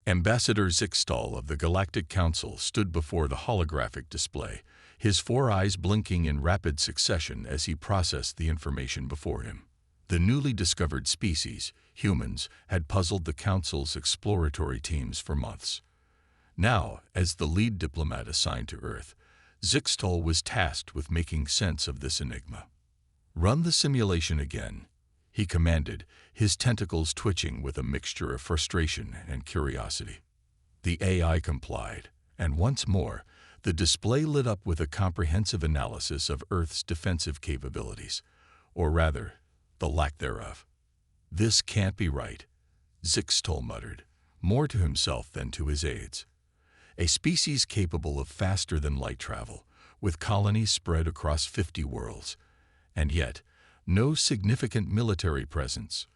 Ambassador Zixtal of the Galactic Council stood before the holographic display, his four eyes blinking in rapid succession as he processed the information before him. The newly discovered species, humans, had puzzled the Council's exploratory teams for months. Now, as the lead diplomat assigned to Earth, Zixtal was tasked with making sense of this enigma. "Run the simulation again," he commanded, his tentacles twitching with a mixture of frustration and curiosity. The AI complied, and once more, the display lit up with a comprehensive analysis of Earth's defensive capabilities, or rather, the lack thereof. "This can't be right," Zixtal muttered, more to himself than to his aides. A species capable of faster-than-light travel, with colonies spread across 50 worlds, and yet no significant military presence.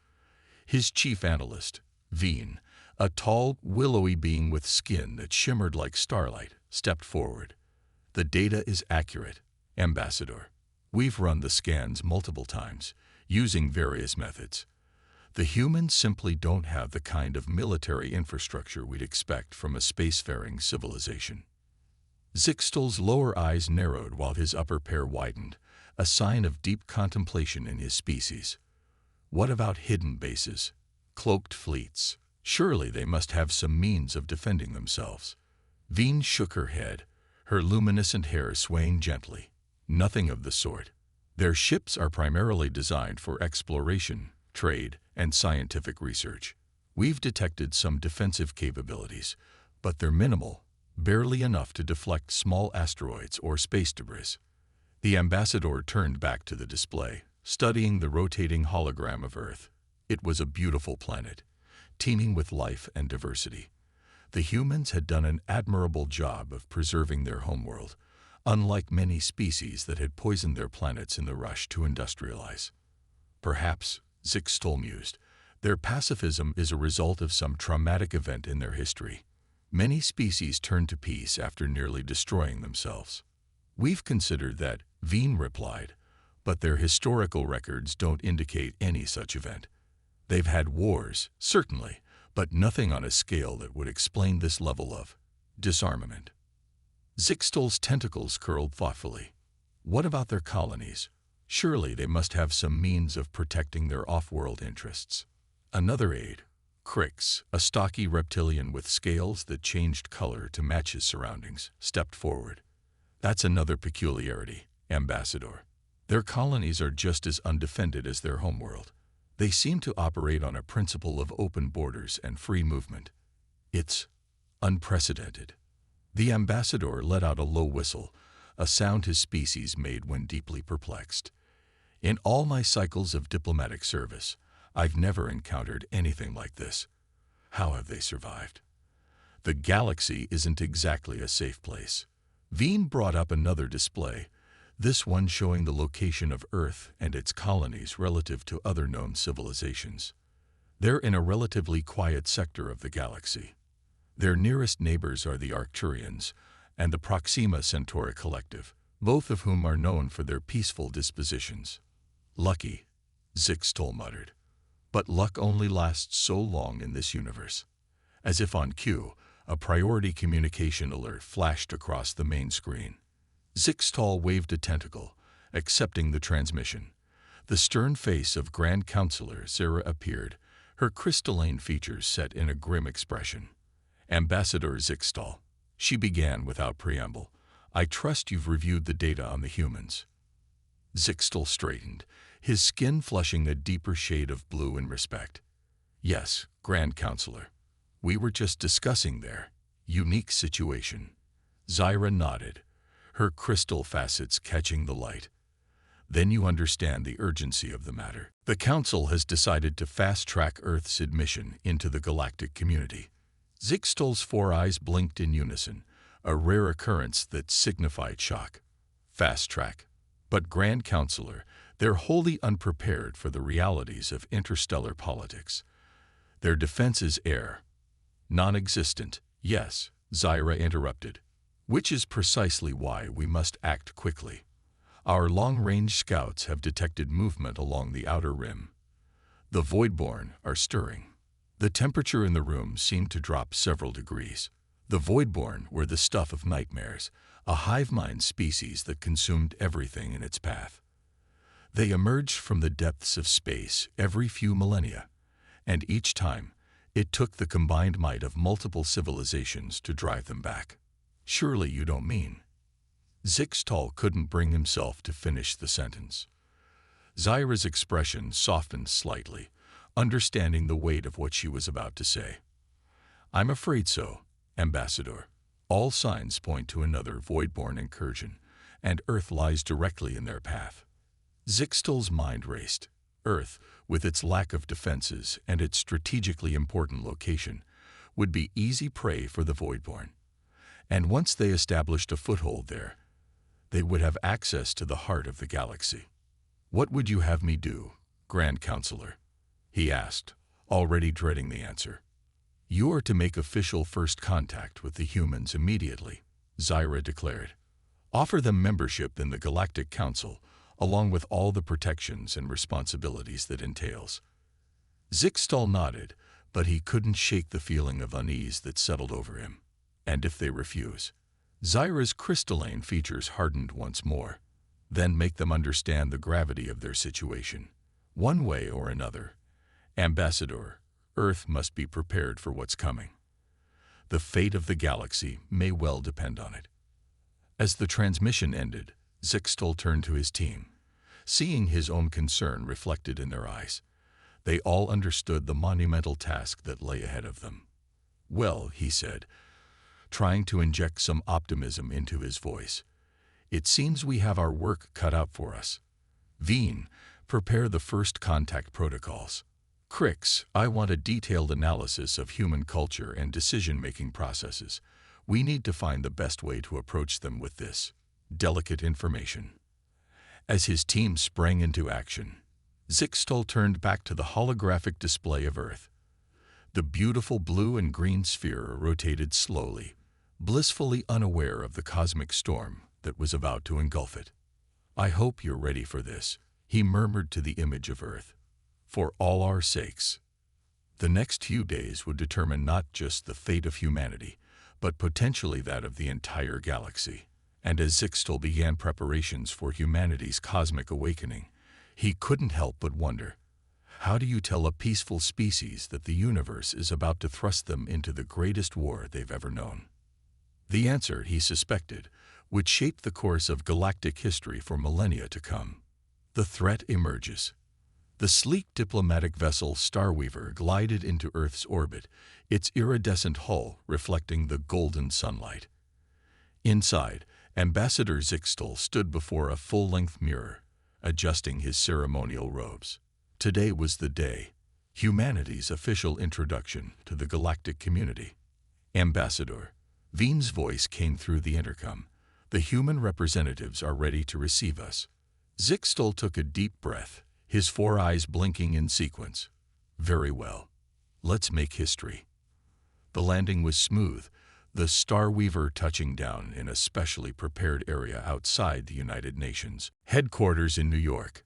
His chief analyst, Veen, a tall, willowy being with skin that shimmered like starlight, stepped forward. "The data is accurate, Ambassador. We've run the scans multiple times, using various methods. The humans simply don't have the kind of military infrastructure we'd expect from a spacefaring civilization." Zixtal's lower eyes narrowed while his upper pair widened, a sign of deep contemplation in his species. "What about hidden bases? Cloaked fleets? Surely they must have some means of defending themselves." Veen shook her head, her luminescent hair swaying gently. "Nothing of the sort. Their ships are primarily designed for exploration, trade, and scientific research. We've detected some defensive capabilities, but they're minimal, barely enough to deflect small asteroids or space debris." The ambassador turned back to the display, studying the rotating hologram of Earth. It was a beautiful planet, teeming with life and diversity. The humans had done an admirable job of preserving their homeworld, unlike many species that had poisoned their planets in the rush to industrialize. "Perhaps," Zixtal mused, "their pacifism is a result of some traumatic event in their history. Many species turn to peace after nearly destroying themselves." "We've considered that," Veen replied, "but their historical records don't indicate any such event. They've had wars, certainly, but nothing on a scale that would explain this level of disarmament." Zixtal's tentacles curled thoughtfully. "What about their colonies? Surely they must have some means of protecting their off-world interests." Another aide, Crix, a stocky reptilian with scales that changed color to match his surroundings, stepped forward. "That's another peculiarity, Ambassador. Their colonies are just as undefended as their homeworld. They seem to operate on a principle of open borders and free movement. It's unprecedented." The ambassador let out a low whistle, a sound his species made when deeply perplexed. "In all my cycles of diplomatic service, I've never encountered anything like this. How have they survived?" "The galaxy isn't exactly a safe place." Veen brought up another display, this one showing the location of Earth and its colonies relative to other known civilizations. "They're in a relatively quiet sector of the galaxy. Their nearest neighbors are the Arcturians and the Proxima Centauri Collective, both of whom are known for their peaceful dispositions." "Lucky," Zixtal muttered. "But luck only lasts so long in this universe." As if on cue, a priority communication alert flashed across the main screen. Zixtal waved a tentacle, accepting the transmission. The stern face of Grand Counselor Zara appeared, her crystalline features set in a grim expression. "Ambassador Zixtal," she began without preamble, "I trust you've reviewed the data on the humans." Zixtal straightened, his skin flushing a deeper shade of blue in respect. "Yes, Grand Counselor. We were just discussing their unique situation." Zara nodded, her crystal facets catching the light. "Then you understand the urgency of the matter. The Council has decided to fast-track Earth's admission into the galactic community." Zixtal's four eyes blinked in unison, a rare occurrence that signified shock. "Fast-track. But Grand Counselor, they're wholly unprepared for the realities of interstellar politics. Their defense is air. Non-existent." "Yes," Zira interrupted, "which is precisely why we must act quickly. Our long-range scouts have detected movement along the outer rim. The Voidborn are stirring. The temperature in the room seemed to drop several degrees. The Voidborn were the stuff of nightmares, a hive-mind species that consumed everything in its path. They emerged from the depths of space every few millennia, and each time, it took the combined might of multiple civilizations to drive them back. Surely you don't mean? Zixtal couldn't bring himself to finish the sentence. Zyra's expression softened slightly, understanding the weight of what she was about to say. I'm afraid so, Ambassador. All signs point to another Voidborn incursion, and Earth lies directly in their path. Zixtal's mind raced. Earth, with its lack of defenses and its strategically important location, would be easy prey for the Voidborn. And once they established a foothold there, they would have access to the heart of the galaxy. What would you have me do, Grand Counselor? He asked, already dreading the answer. You are to make official first contact with the humans immediately, Zyra declared. Offer them membership in the Galactic Council, along with all the protections and responsibilities that entails. Zixtal nodded, but he couldn't shake the feeling of unease that settled over him. And if they refuse? Zyra's crystalline features hardened once more. Then make them understand the gravity of their situation. One way or another, Ambassador, Earth must be prepared for what's coming. The fate of the galaxy may well depend on it. As the transmission ended, Zixtal turned to his team, seeing his own concern reflected in their eyes. They all understood the monumental task that lay ahead of them. Well, he said, trying to inject some optimism into his voice, it seems we have our work cut out for us. Veen, prepare the first contact protocols. Crix, I want a detailed analysis of human culture and decision-making processes. We need to find the best way to approach them with this delicate information. As his team sprang into action, Zixtal turned back to the holographic display of Earth. The beautiful blue and green sphere rotated slowly, blissfully unaware of the cosmic storm that was about to engulf it. I hope you're ready for this, he murmured to the image of Earth. For all our sakes. The next few days would determine not just the fate of humanity, but potentially that of the entire galaxy. And as Zixtal began preparations for humanity's cosmic awakening, he couldn't help but wonder, how do you tell a peaceful species that the universe is about to thrust them into the greatest war they've ever known? The answer, he suspected, would shape the course of galactic history for millennia to come. The threat emerges. The sleek diplomatic vessel Starweaver glided into Earth's orbit, its iridescent hull reflecting the golden sunlight. Inside, Ambassador Zixtal stood before a full-length mirror, adjusting his ceremonial robes. Today was the day, humanity's official introduction to the galactic community. Ambassador, Veen's voice came through the intercom. The human representatives are ready to receive us. Zixtal took a deep breath, his 4 eyes blinking in sequence. Very well. Let's make history. The landing was smooth, the Starweaver touching down in a specially prepared area outside the United Nations headquarters in New York.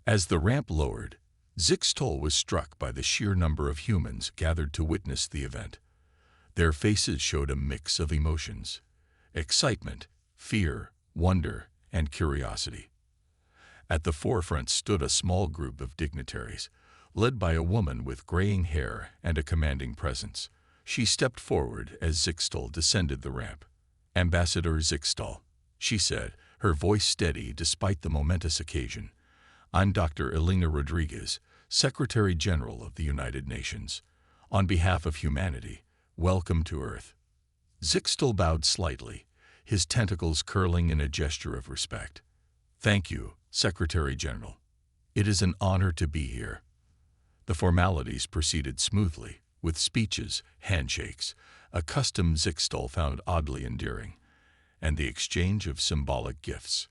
As the ramp lowered, Zixtal was struck by the sheer number of humans gathered to witness the event. Their faces showed a mix of emotions: excitement, fear, wonder, and curiosity. At the forefront stood a small group of dignitaries, led by a woman with graying hair and a commanding presence. She stepped forward as Zixtal descended the ramp. Ambassador Zixtal, she said, her voice steady despite the momentous occasion. I'm Dr. Elena Rodriguez, Secretary General of the United Nations. On behalf of humanity, welcome to Earth. Zixtal bowed slightly, his tentacles curling in a gesture of respect. Thank you, Secretary General. It is an honor to be here. The formalities proceeded smoothly, with speeches, handshakes, a custom Zixtal found oddly endearing, and the exchange of symbolic gifts.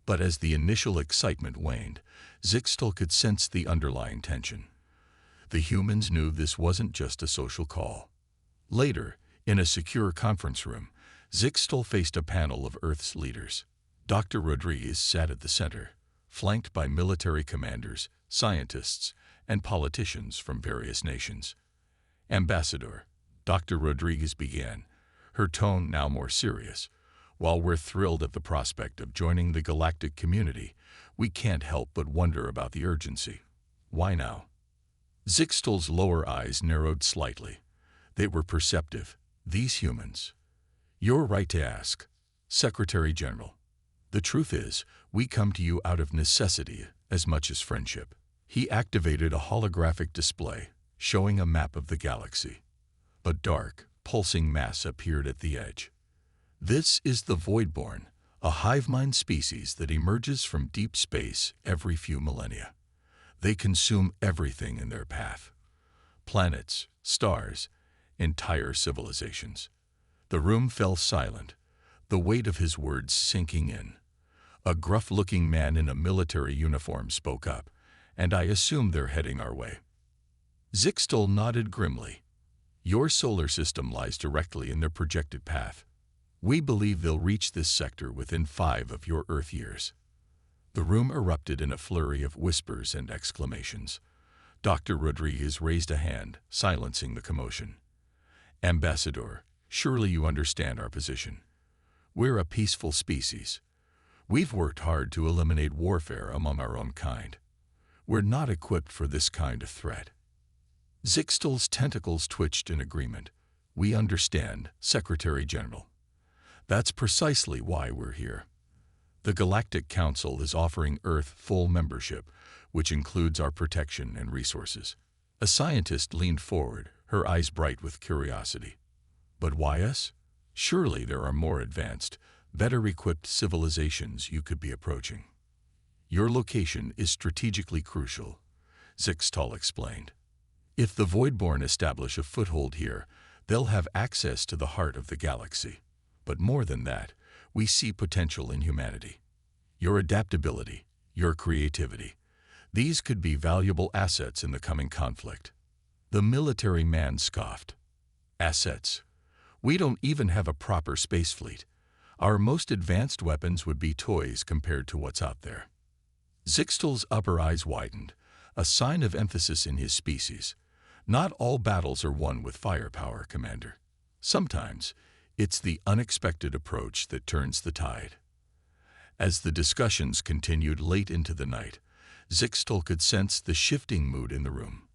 But as the initial excitement waned, Zixtal could sense the underlying tension. The humans knew this wasn't just a social call. Later, in a secure conference room, Zixtal faced a panel of Earth's leaders. Dr. Rodriguez sat at the center, flanked by military commanders, scientists, and politicians from various nations. Ambassador, Dr. Rodriguez began, her tone now more serious. While we're thrilled at the prospect of joining the galactic community, we can't help but wonder about the urgency. Why now? Zixtal's lower eyes narrowed slightly. They were perceptive. These humans. You're right to ask, Secretary General. The truth is, we come to you out of necessity as much as friendship. He activated a holographic display, showing a map of the galaxy. A dark, pulsing mass appeared at the edge. This is the Voidborn, a hive-mind species that emerges from deep space every few millennia. They consume everything in their path. Planets, stars, entire civilizations. The room fell silent, the weight of his words sinking in. A gruff-looking man in a military uniform spoke up, and I assume they're heading our way. Zixtal nodded grimly. Your solar system lies directly in their projected path. We believe they'll reach this sector within 5 of your Earth years. The room erupted in a flurry of whispers and exclamations. Dr. Rodriguez raised a hand, silencing the commotion. Ambassador, surely you understand our position. We're a peaceful species. We've worked hard to eliminate warfare among our own kind. We're not equipped for this kind of threat. Zixtal's tentacles twitched in agreement. We understand, Secretary General. That's precisely why we're here. The Galactic Council is offering Earth full membership, which includes our protection and resources. A scientist leaned forward, her eyes bright with curiosity. But why us? Surely there are more advanced, better-equipped civilizations you could be approaching. Your location is strategically crucial, Zixtal explained. If the Voidborn establish a foothold here, they'll have access to the heart of the galaxy. But more than that, we see potential in humanity. Your adaptability, your creativity, these could be valuable assets in the coming conflict. The military man scoffed. Assets? We don't even have a proper space fleet. Our most advanced weapons would be toys compared to what's out there. Zixtal's upper eyes widened, a sign of emphasis in his species. Not all battles are won with firepower, Commander. Sometimes, it's the unexpected approach that turns the tide. As the discussions continued late into the night, Zixtal could sense the shifting mood in the room.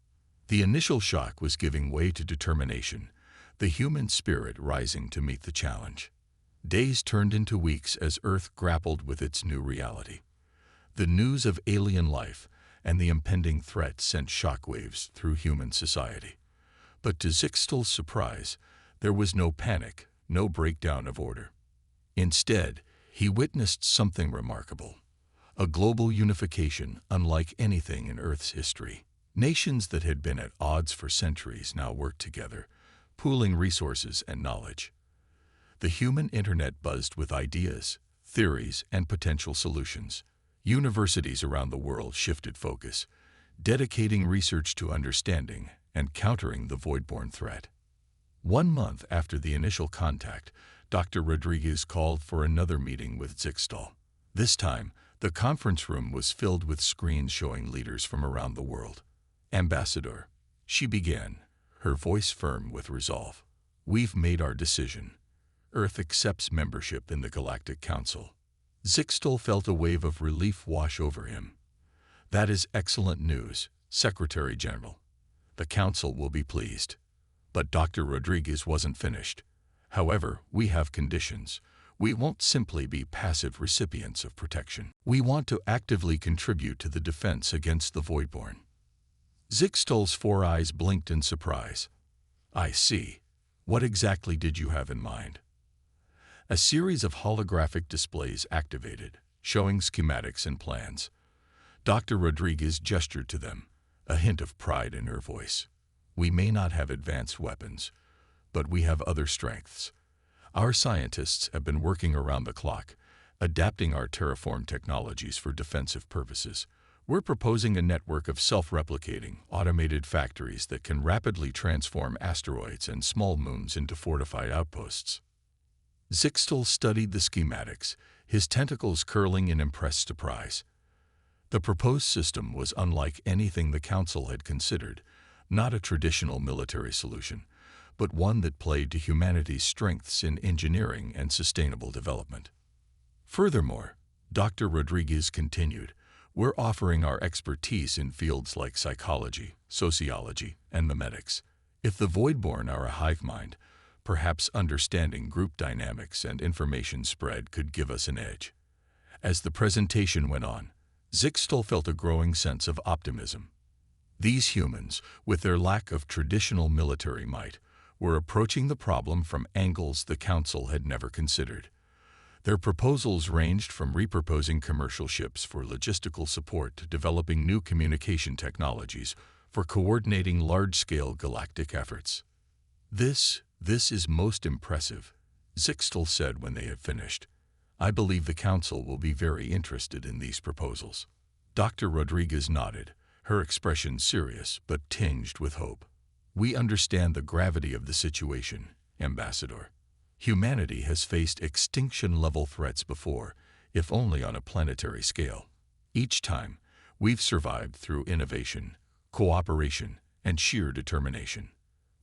The initial shock was giving way to determination, the human spirit rising to meet the challenge. Days turned into weeks as Earth grappled with its new reality. The news of alien life and the impending threat sent shockwaves through human society. But to Zixtal's surprise, there was no panic, no breakdown of order. Instead, he witnessed something remarkable, a global unification unlike anything in Earth's history. Nations that had been at odds for centuries now worked together, pooling resources and knowledge. The human internet buzzed with ideas, theories, and potential solutions. Universities around the world shifted focus, dedicating research to understanding and countering the Voidborn threat. 1 month after the initial contact, Dr. Rodriguez called for another meeting with Zixtal. This time, the conference room was filled with screens showing leaders from around the world. Ambassador, she began, her voice firm with resolve. We've made our decision. Earth accepts membership in the Galactic Council. Zixtal felt a wave of relief wash over him. That is excellent news, Secretary General. The Council will be pleased. But Dr. Rodriguez wasn't finished. However, we have conditions. We won't simply be passive recipients of protection. We want to actively contribute to the defense against the Voidborn. Zixtal's 4 eyes blinked in surprise. I see. What exactly did you have in mind? A series of holographic displays activated, showing schematics and plans. Dr. Rodriguez gestured to them, a hint of pride in her voice. We may not have advanced weapons, but we have other strengths. Our scientists have been working around the clock, adapting our terraform technologies for defensive purposes. We're proposing a network of self-replicating, automated factories that can rapidly transform asteroids and small moons into fortified outposts. Zixtal studied the schematics, his tentacles curling in impressed surprise. The proposed system was unlike anything the Council had considered, not a traditional military solution, but one that played to humanity's strengths in engineering and sustainable development. Furthermore, Dr. Rodriguez continued, we're offering our expertise in fields like psychology, sociology, and memetics. If the Voidborn are a hive mind, perhaps understanding group dynamics and information spread could give us an edge. As the presentation went on, Zixtal felt a growing sense of optimism. These humans, with their lack of traditional military might, were approaching the problem from angles the Council had never considered. Their proposals ranged from repurposing commercial ships for logistical support to developing new communication technologies for coordinating large-scale galactic efforts. This is most impressive, Zixtal said when they had finished. I believe the Council will be very interested in these proposals. Dr. Rodriguez nodded, her expression serious but tinged with hope. We understand the gravity of the situation, Ambassador. Humanity has faced extinction-level threats before, if only on a planetary scale. Each time, we've survived through innovation, cooperation, and sheer determination.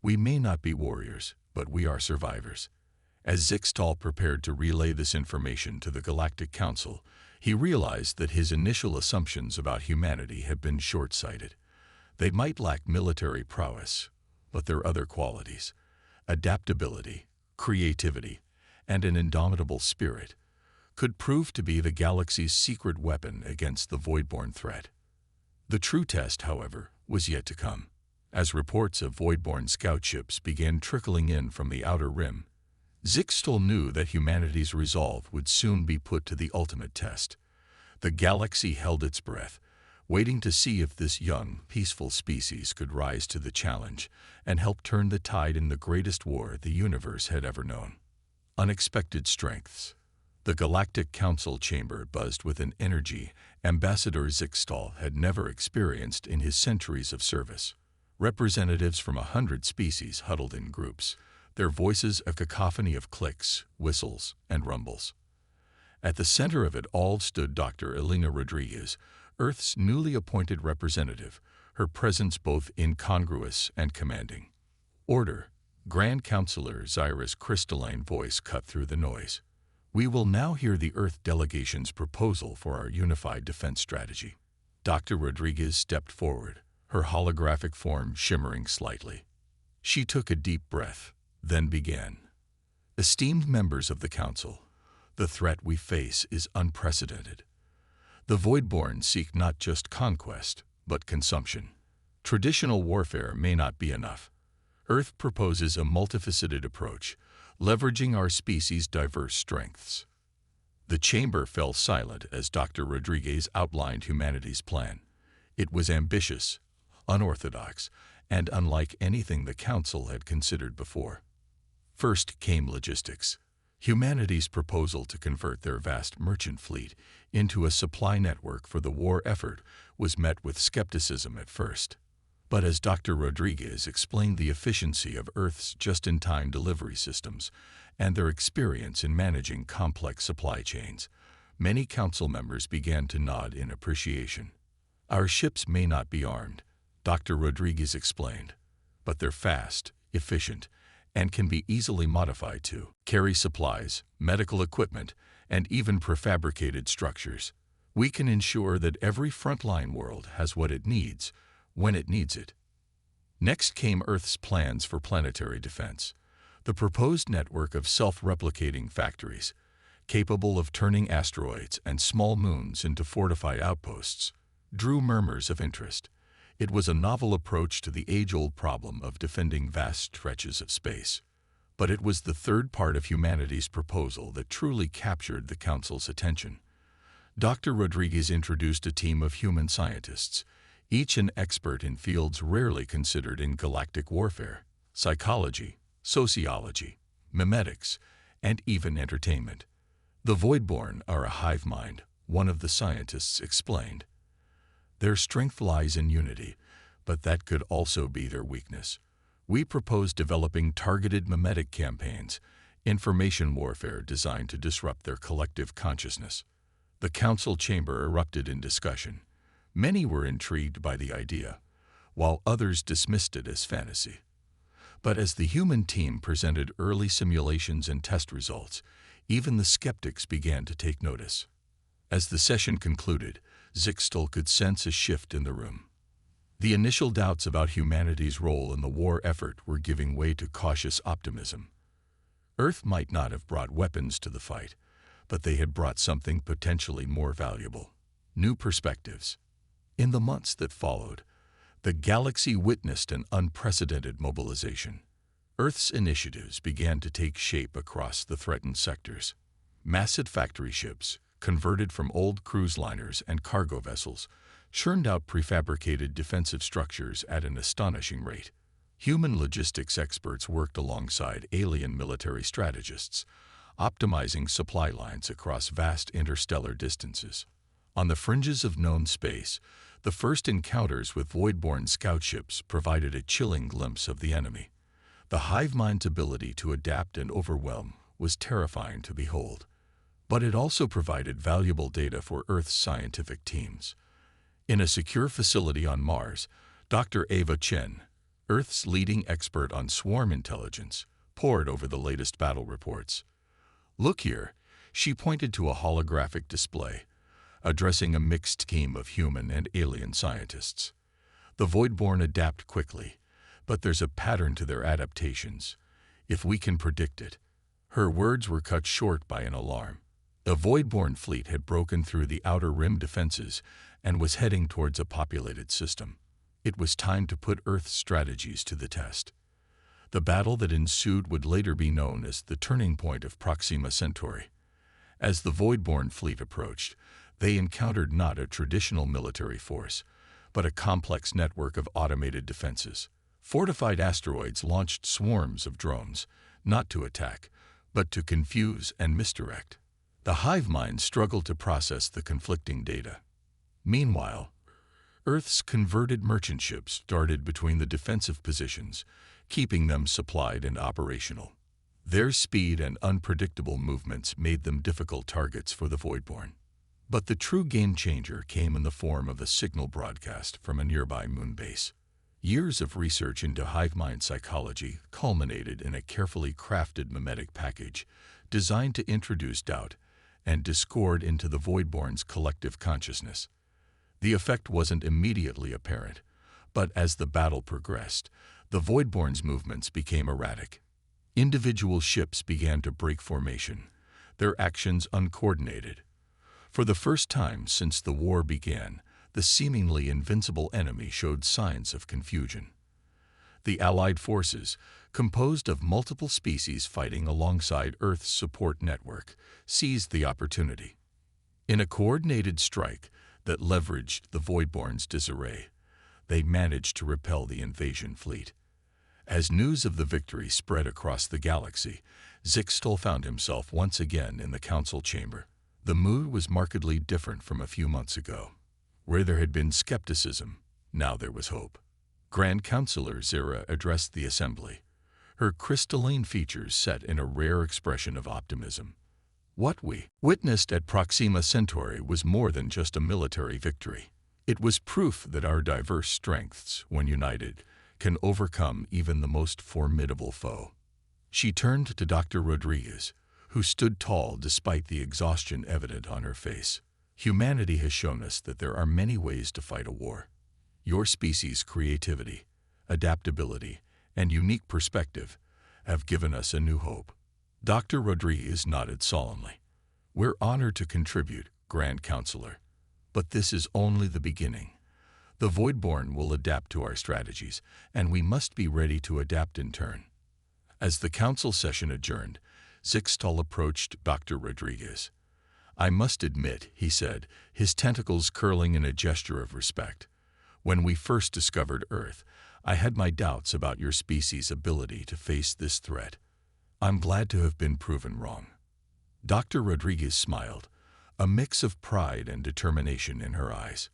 We may not be warriors, but we are survivors. As Zixtal prepared to relay this information to the Galactic Council, he realized that his initial assumptions about humanity had been short-sighted. They might lack military prowess, but their other qualities, adaptability, creativity, and an indomitable spirit, could prove to be the galaxy's secret weapon against the Voidborn threat. The true test, however, was yet to come. As reports of Voidborn scout ships began trickling in from the outer rim, Zixtal knew that humanity's resolve would soon be put to the ultimate test. The galaxy held its breath, waiting to see if this young, peaceful species could rise to the challenge and help turn the tide in the greatest war the universe had ever known. Unexpected strengths. The Galactic Council chamber buzzed with an energy Ambassador Zixtal had never experienced in his centuries of service. Representatives from 100 species huddled in groups, their voices a cacophony of clicks, whistles, and rumbles. At the center of it all stood Dr. Elena Rodriguez, Earth's newly appointed representative, her presence both incongruous and commanding. Order, Grand Counselor Zyra's crystalline voice cut through the noise. We will now hear the Earth delegation's proposal for our unified defense strategy. Dr. Rodriguez stepped forward, her holographic form shimmering slightly. She took a deep breath, then began. Esteemed members of the Council, the threat we face is unprecedented. The Voidborn seek not just conquest, but consumption. Traditional warfare may not be enough. Earth proposes a multifaceted approach, leveraging our species' diverse strengths. The chamber fell silent as Dr. Rodriguez outlined humanity's plan. It was ambitious, unorthodox, and unlike anything the Council had considered before. First came logistics. Humanity's proposal to convert their vast merchant fleet into a supply network for the war effort was met with skepticism at first. But as Dr. Rodriguez explained the efficiency of Earth's just-in-time delivery systems and their experience in managing complex supply chains, many Council members began to nod in appreciation. Our ships may not be armed, Dr. Rodriguez explained, but they're fast, efficient, and can be easily modified to carry supplies, medical equipment, and even prefabricated structures. We can ensure that every frontline world has what it needs, when it needs it. Next came Earth's plans for planetary defense. The proposed network of self-replicating factories, capable of turning asteroids and small moons into fortified outposts, drew murmurs of interest. It was a novel approach to the age-old problem of defending vast stretches of space. But it was the third part of humanity's proposal that truly captured the Council's attention. Dr. Rodriguez introduced a team of human scientists, each an expert in fields rarely considered in galactic warfare: psychology, sociology, memetics, and even entertainment. The Voidborn are a hive mind, one of the scientists explained. Their strength lies in unity, but that could also be their weakness. We propose developing targeted memetic campaigns, information warfare designed to disrupt their collective consciousness. The Council chamber erupted in discussion. Many were intrigued by the idea, while others dismissed it as fantasy. But as the human team presented early simulations and test results, even the skeptics began to take notice. As the session concluded, Zixtal could sense a shift in the room. The initial doubts about humanity's role in the war effort were giving way to cautious optimism. Earth might not have brought weapons to the fight, but they had brought something potentially more valuable: new perspectives. In the months that followed, the galaxy witnessed an unprecedented mobilization. Earth's initiatives began to take shape across the threatened sectors. Massive factory ships, converted from old cruise liners and cargo vessels, churned out prefabricated defensive structures at an astonishing rate. Human logistics experts worked alongside alien military strategists, optimizing supply lines across vast interstellar distances. On the fringes of known space, the first encounters with void-borne scout ships provided a chilling glimpse of the enemy. The hive mind's ability to adapt and overwhelm was terrifying to behold. But it also provided valuable data for Earth's scientific teams. In a secure facility on Mars, Dr. Ava Chen, Earth's leading expert on swarm intelligence, pored over the latest battle reports. "Look here," she pointed to a holographic display, addressing a mixed team of human and alien scientists. "The Voidborn adapt quickly, but there's a pattern to their adaptations, if we can predict it." Her words were cut short by an alarm. A Voidborn fleet had broken through the outer rim defenses and was heading towards a populated system. It was time to put Earth's strategies to the test. The battle that ensued would later be known as the turning point of Proxima Centauri. As the Voidborn fleet approached, they encountered not a traditional military force, but a complex network of automated defenses. Fortified asteroids launched swarms of drones, not to attack, but to confuse and misdirect. The hive mind struggled to process the conflicting data. Meanwhile, Earth's converted merchant ships darted between the defensive positions, keeping them supplied and operational. Their speed and unpredictable movements made them difficult targets for the Voidborn. But the true game-changer came in the form of a signal broadcast from a nearby moon base. Years of research into hive mind psychology culminated in a carefully crafted mimetic package designed to introduce doubt and discord into the Voidborn's collective consciousness. The effect wasn't immediately apparent, but as the battle progressed, the Voidborn's movements became erratic. Individual ships began to break formation, their actions uncoordinated. For the first time since the war began, the seemingly invincible enemy showed signs of confusion. The Allied forces, composed of multiple species fighting alongside Earth's support network, seized the opportunity. In a coordinated strike that leveraged the Voidborn's disarray, they managed to repel the invasion fleet. As news of the victory spread across the galaxy, Zixtal found himself once again in the council chamber. The mood was markedly different from a few months ago. Where there had been skepticism, now there was hope. Grand Counselor Zira addressed the assembly, her crystalline features set in a rare expression of optimism. What we witnessed at Proxima Centauri was more than just a military victory. It was proof that our diverse strengths, when united, can overcome even the most formidable foe. She turned to Dr. Rodriguez, who stood tall despite the exhaustion evident on her face. Humanity has shown us that there are many ways to fight a war. Your species' creativity, adaptability, and unique perspective have given us a new hope. Dr. Rodriguez nodded solemnly. We're honored to contribute, Grand Counselor, but this is only the beginning. The Voidborn will adapt to our strategies, and we must be ready to adapt in turn. As the council session adjourned, Zixtal approached Dr. Rodriguez. I must admit, he said, his tentacles curling in a gesture of respect. When we first discovered Earth, I had my doubts about your species' ability to face this threat. I'm glad to have been proven wrong. Dr. Rodriguez smiled, a mix of pride and determination in her eyes.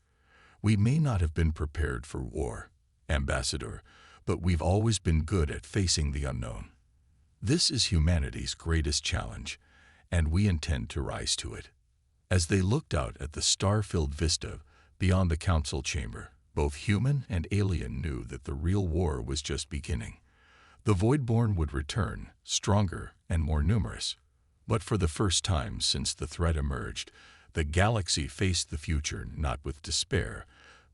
We may not have been prepared for war, Ambassador, but we've always been good at facing the unknown. This is humanity's greatest challenge, and we intend to rise to it. As they looked out at the star-filled vista beyond the council chamber, Both human and alien knew that the real war was just beginning. The Voidborn would return, stronger and more numerous. But for the first time since the threat emerged, the galaxy faced the future not with despair,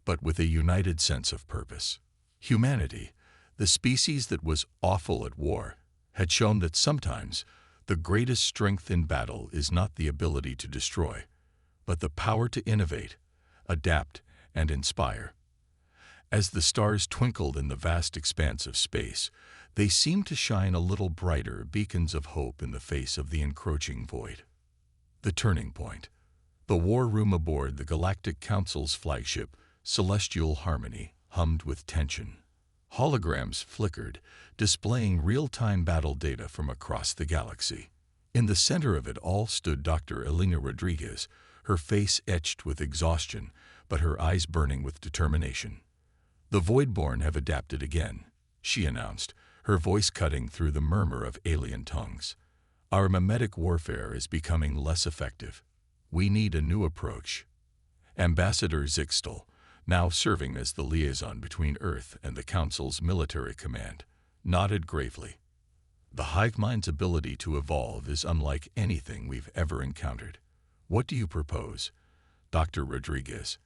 but with a united sense of purpose. Humanity, the species that was awful at war, had shown that sometimes the greatest strength in battle is not the ability to destroy, but the power to innovate, adapt, and inspire. As the stars twinkled in the vast expanse of space, they seemed to shine a little brighter, beacons of hope in the face of the encroaching void. The turning point. The war room aboard the Galactic Council's flagship, Celestial Harmony, hummed with tension. Holograms flickered, displaying real-time battle data from across the galaxy. In the center of it all stood Dr. Elena Rodriguez, her face etched with exhaustion, but her eyes burning with determination. "The Voidborn have adapted again," she announced, her voice cutting through the murmur of alien tongues. "Our mimetic warfare is becoming less effective. We need a new approach." Ambassador Zixtel, now serving as the liaison between Earth and the Council's military command, nodded gravely. "The Hivemind's ability to evolve is unlike anything we've ever encountered. What do you propose, Dr. Rodriguez?"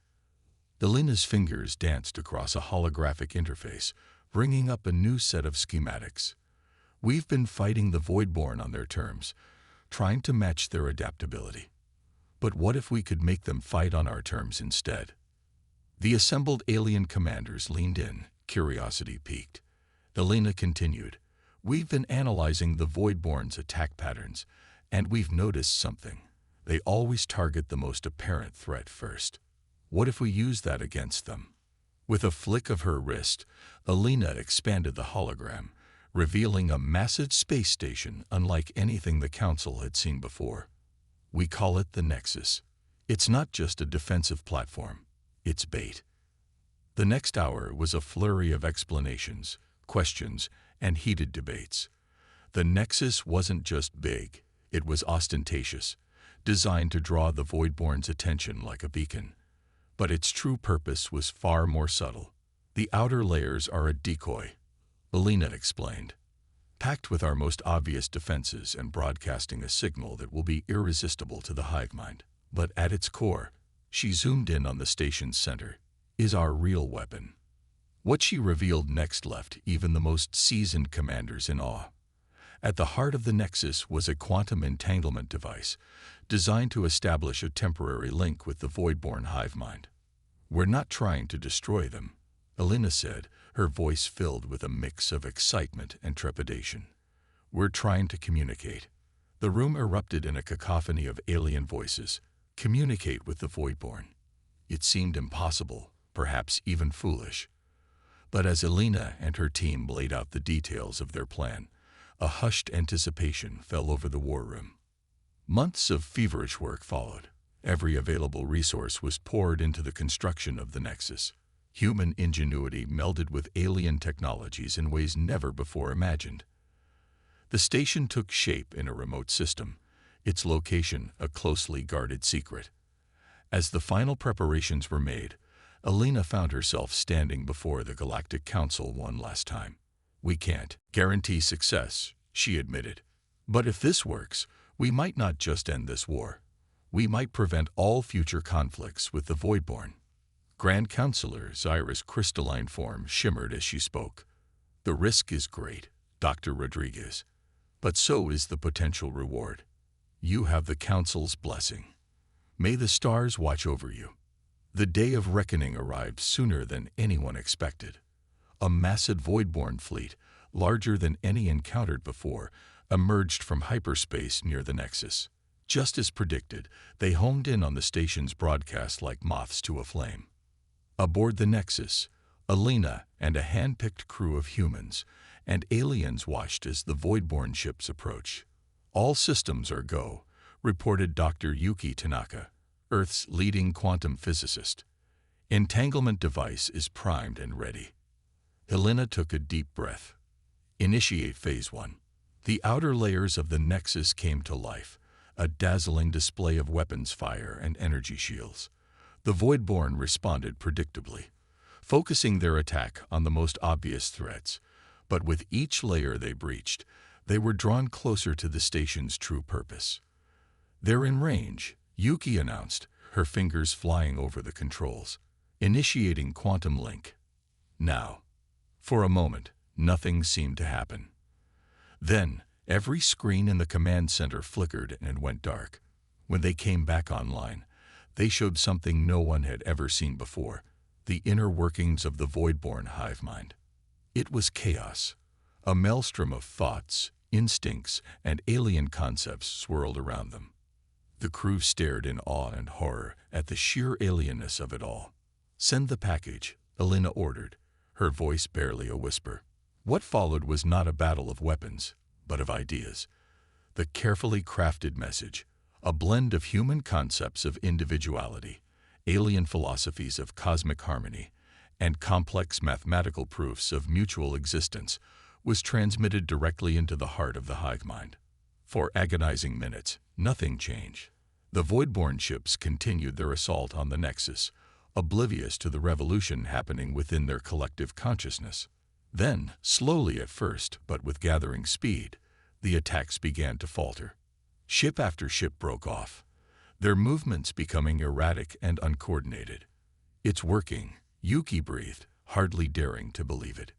Elena's fingers danced across a holographic interface, bringing up a new set of schematics. "We've been fighting the Voidborn on their terms, trying to match their adaptability. But what if we could make them fight on our terms instead?" The assembled alien commanders leaned in, curiosity piqued. Elena continued, "We've been analyzing the Voidborn's attack patterns, and we've noticed something. They always target the most apparent threat first. What if we use that against them?" With a flick of her wrist, Elena expanded the hologram, revealing a massive space station unlike anything the Council had seen before. "We call it the Nexus. It's not just a defensive platform, it's bait." The next hour was a flurry of explanations, questions, and heated debates. The Nexus wasn't just big, it was ostentatious, designed to draw the Voidborn's attention like a beacon. But its true purpose was far more subtle. "The outer layers are a decoy," Elena explained, "packed with our most obvious defenses and broadcasting a signal that will be irresistible to the Hivemind. But at its core," she zoomed in on the station's center, "is our real weapon." What she revealed next left even the most seasoned commanders in awe. At the heart of the Nexus was a quantum entanglement device, designed to establish a temporary link with the Voidborn Hivemind. "We're not trying to destroy them," Elena said, her voice filled with a mix of excitement and trepidation. "We're trying to communicate." The room erupted in a cacophony of alien voices. Communicate with the Voidborn. It seemed impossible, perhaps even foolish. But as Elena and her team laid out the details of their plan, a hushed anticipation fell over the war room. Months of feverish work followed. Every available resource was poured into the construction of the Nexus. Human ingenuity melded with alien technologies in ways never before imagined. The station took shape in a remote system, its location a closely guarded secret. As the final preparations were made, Elena found herself standing before the Galactic Council one last time. "We can't guarantee success," she admitted. "But if this works, we might not just end this war. We might prevent all future conflicts with the Voidborn." Grand Counselor Zyra's crystalline form shimmered as she spoke. "The risk is great, Dr. Rodriguez, but so is the potential reward. You have the Council's blessing. May the stars watch over you." The day of reckoning arrived sooner than anyone expected. A massive Voidborn fleet, larger than any encountered before, emerged from hyperspace near the Nexus. Just as predicted, they homed in on the station's broadcast like moths to a flame. Aboard the Nexus, Elena and a hand-picked crew of humans and aliens watched as the Voidborn ships approached. "All systems are go," reported Dr. Yuki Tanaka, Earth's leading quantum physicist. "Entanglement device is primed and ready." Helena took a deep breath. "Initiate Phase 1. The outer layers of the Nexus came to life, a dazzling display of weapons fire and energy shields. The Voidborn responded predictably. focusing their attack on the most obvious threats. But with each layer they breached, they were drawn closer to the station's true purpose. "They're in range," Yuki announced, her fingers flying over the controls. "Initiating quantum link. Now." For a moment, nothing seemed to happen. Then, every screen in the command center flickered and went dark. When they came back online, they showed something no one had ever seen before: the inner workings of the Voidborn hive mind. It was chaos. A maelstrom of thoughts, instincts, and alien concepts swirled around them. The crew stared in awe and horror at the sheer alienness of it all. "Send the package," Elena ordered, her voice barely a whisper. What followed was not a battle of weapons, but of ideas. The carefully crafted message, a blend of human concepts of individuality, alien philosophies of cosmic harmony, and complex mathematical proofs of mutual existence, was transmitted directly into the heart of the hive mind. For agonizing minutes, nothing changed. The Voidborn ships continued their assault on the Nexus, oblivious to the revolution happening within their collective consciousness. Then, slowly at first, but with gathering speed, the attacks began to falter. Ship after ship broke off, their movements becoming erratic and uncoordinated. "It's working," Yuki breathed, hardly daring to believe it.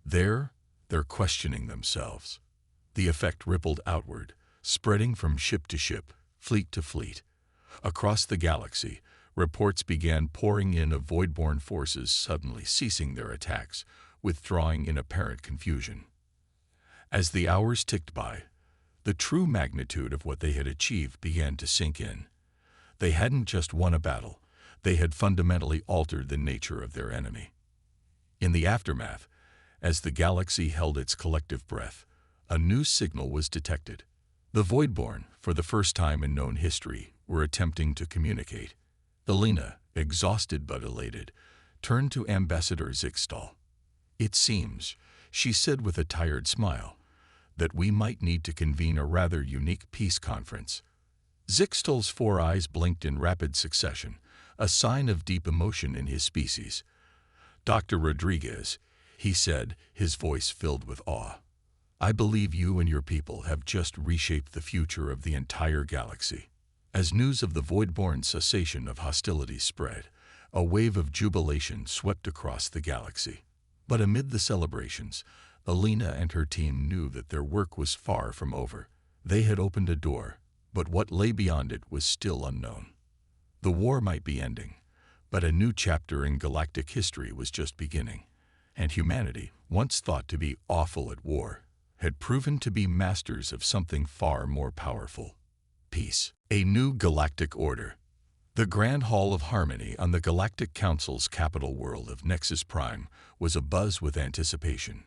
They're questioning themselves. The effect rippled outward, spreading from ship to ship, fleet to fleet. Across the galaxy, reports began pouring in of Voidborn forces suddenly ceasing their attacks, withdrawing in apparent confusion. As the hours ticked by, the true magnitude of what they had achieved began to sink in. They hadn't just won a battle, they had fundamentally altered the nature of their enemy. In the aftermath, as the galaxy held its collective breath, a new signal was detected. The Voidborn, for the first time in known history, were attempting to communicate. Elena, exhausted but elated, turned to Ambassador Zixtal. "It seems," she said with a tired smile, "that we might need to convene a rather unique peace conference." Zixtal's 4 eyes blinked in rapid succession, a sign of deep emotion in his species. "Dr. Rodriguez," he said, his voice filled with awe, "I believe you and your people have just reshaped the future of the entire galaxy." As news of the Voidborn cessation of hostilities spread, a wave of jubilation swept across the galaxy. But amid the celebrations, Elena and her team knew that their work was far from over. They had opened a door, but what lay beyond it was still unknown. The war might be ending, but a new chapter in galactic history was just beginning, and humanity, once thought to be awful at war, had proven to be masters of something far more powerful: peace. A new galactic order. The Grand Hall of Harmony on the Galactic Council's capital world of Nexus Prime was abuzz with anticipation.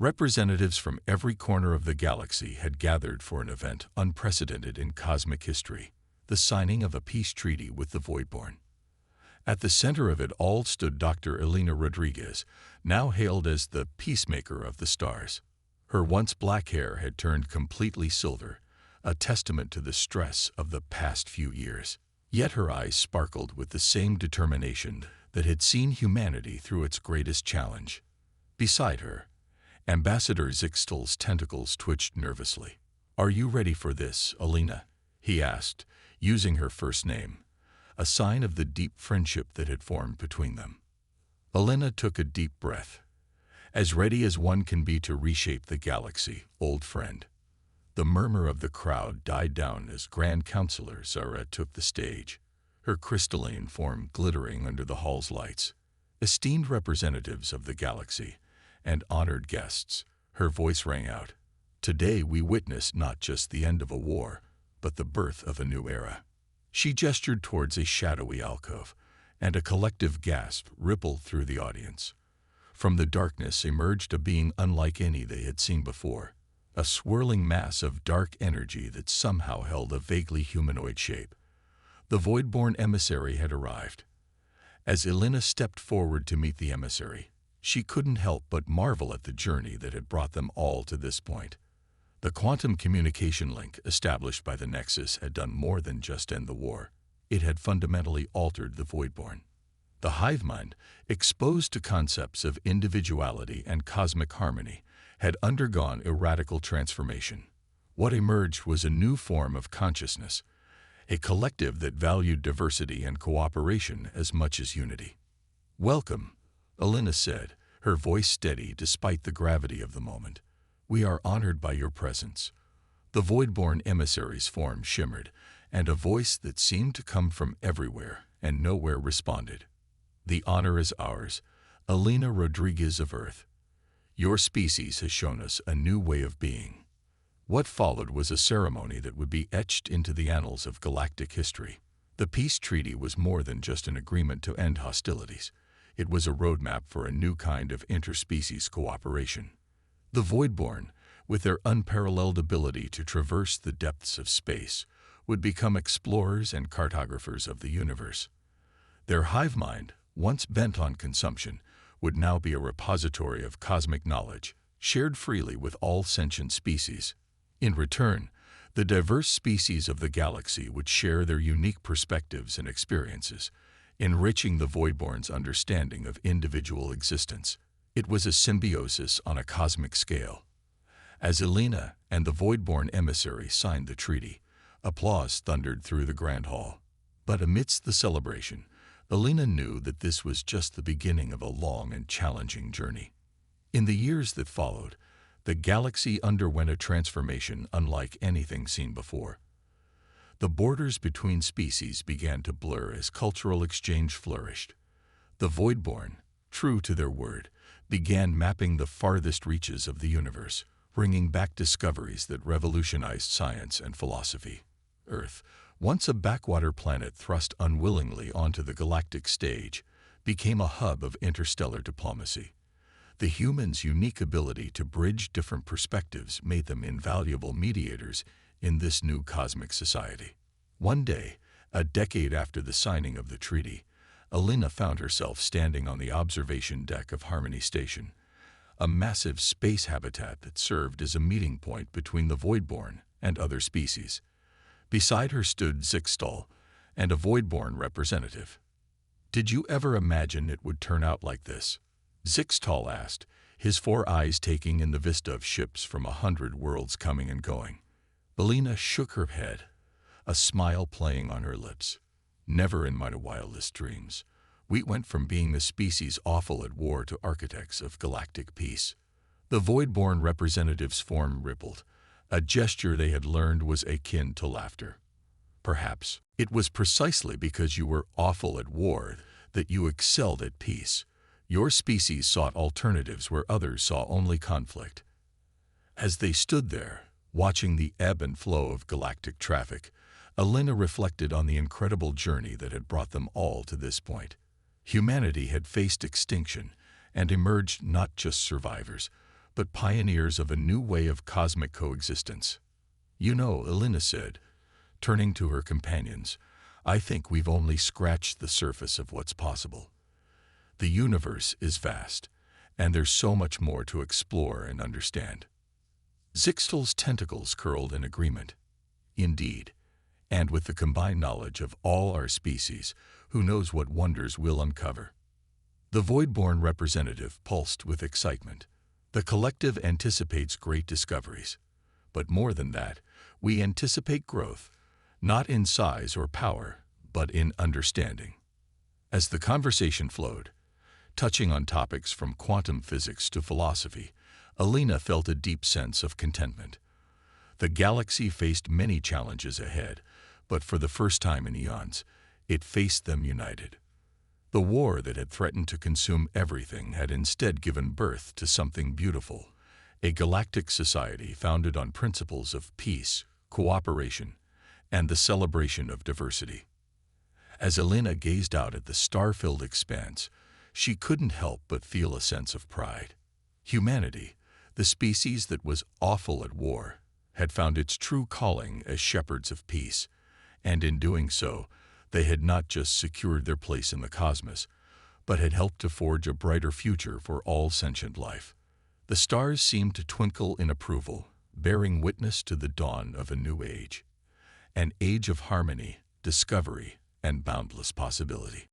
Representatives from every corner of the galaxy had gathered for an event unprecedented in cosmic history: the signing of a peace treaty with the Voidborn. At the center of it all stood Dr. Elena Rodriguez, now hailed as the peacemaker of the stars. Her once black hair had turned completely silver, a testament to the stress of the past few years. Yet her eyes sparkled with the same determination that had seen humanity through its greatest challenge. Beside her, Ambassador Zixtal's tentacles twitched nervously. "Are you ready for this, Elena?" he asked, using her first name, a sign of the deep friendship that had formed between them. Elena took a deep breath. "As ready as one can be to reshape the galaxy, old friend." The murmur of the crowd died down as Grand Counselor Zara took the stage, her crystalline form glittering under the hall's lights. "Esteemed representatives of the galaxy and honored guests," her voice rang out, "today we witness not just the end of a war, but the birth of a new era." She gestured towards a shadowy alcove, and a collective gasp rippled through the audience. From the darkness emerged a being unlike any they had seen before, a swirling mass of dark energy that somehow held a vaguely humanoid shape. The Voidborn emissary had arrived. As Elena stepped forward to meet the emissary, she couldn't help but marvel at the journey that had brought them all to this point. The quantum communication link established by the Nexus had done more than just end the war. It had fundamentally altered the Voidborn. The hive mind, exposed to concepts of individuality and cosmic harmony, had undergone a radical transformation. What emerged was a new form of consciousness, a collective that valued diversity and cooperation as much as unity. "Welcome," Alina said, her voice steady despite the gravity of the moment. "We are honored by your presence." The Voidborn emissary's form shimmered, and a voice that seemed to come from everywhere and nowhere responded. "The honor is ours, Alina Rodriguez of Earth. Your species has shown us a new way of being." What followed was a ceremony that would be etched into the annals of galactic history. The peace treaty was more than just an agreement to end hostilities. It was a roadmap for a new kind of interspecies cooperation. The Voidborn, with their unparalleled ability to traverse the depths of space, would become explorers and cartographers of the universe. Their hive mind, once bent on consumption, would now be a repository of cosmic knowledge, shared freely with all sentient species. In return, the diverse species of the galaxy would share their unique perspectives and experiences, enriching the Voidborn's understanding of individual existence. It was a symbiosis on a cosmic scale. As Alina and the Voidborn emissary signed the treaty, applause thundered through the Grand Hall. But amidst the celebration, Alina knew that this was just the beginning of a long and challenging journey. In the years that followed, the galaxy underwent a transformation unlike anything seen before. The borders between species began to blur as cultural exchange flourished. The Voidborn, true to their word, began mapping the farthest reaches of the universe, bringing back discoveries that revolutionized science and philosophy. Earth, once a backwater planet thrust unwillingly onto the galactic stage, became a hub of interstellar diplomacy. The humans' unique ability to bridge different perspectives made them invaluable mediators in this new cosmic society. One day, a decade after the signing of the treaty, Alina found herself standing on the observation deck of Harmony Station, a massive space habitat that served as a meeting point between the Voidborn and other species. Beside her stood Zixtal, and a Voidborn representative. "Did you ever imagine it would turn out like this?" Zixtal asked, his 4 eyes taking in the vista of ships from 100 worlds coming and going. Alina shook her head, a smile playing on her lips. "Never in my wildest dreams. We went from being a species awful at war to architects of galactic peace." The Voidborn representative's form rippled. A gesture they had learned was akin to laughter. "Perhaps it was precisely because you were awful at war that you excelled at peace. Your species sought alternatives where others saw only conflict." As they stood there, watching the ebb and flow of galactic traffic, Alina reflected on the incredible journey that had brought them all to this point. Humanity had faced extinction and emerged not just survivors, but pioneers of a new way of cosmic coexistence. "You know," Alina said, turning to her companions, "I think we've only scratched the surface of what's possible. The universe is vast, and there's so much more to explore and understand." Zixtal's tentacles curled in agreement. "Indeed, and with the combined knowledge of all our species, who knows what wonders we'll uncover." The Voidborn representative pulsed with excitement. "The collective anticipates great discoveries. But more than that, we anticipate growth, not in size or power, but in understanding." As the conversation flowed, touching on topics from quantum physics to philosophy, Alina felt a deep sense of contentment. The galaxy faced many challenges ahead, but for the first time in eons, it faced them united. The war that had threatened to consume everything had instead given birth to something beautiful, a galactic society founded on principles of peace, cooperation, and the celebration of diversity. As Alina gazed out at the star-filled expanse, she couldn't help but feel a sense of pride. Humanity, the species that was awful at war, had found its true calling as shepherds of peace, and in doing so, they had not just secured their place in the cosmos, but had helped to forge a brighter future for all sentient life. The stars seemed to twinkle in approval, bearing witness to the dawn of a new age. An age of harmony, discovery, and boundless possibility.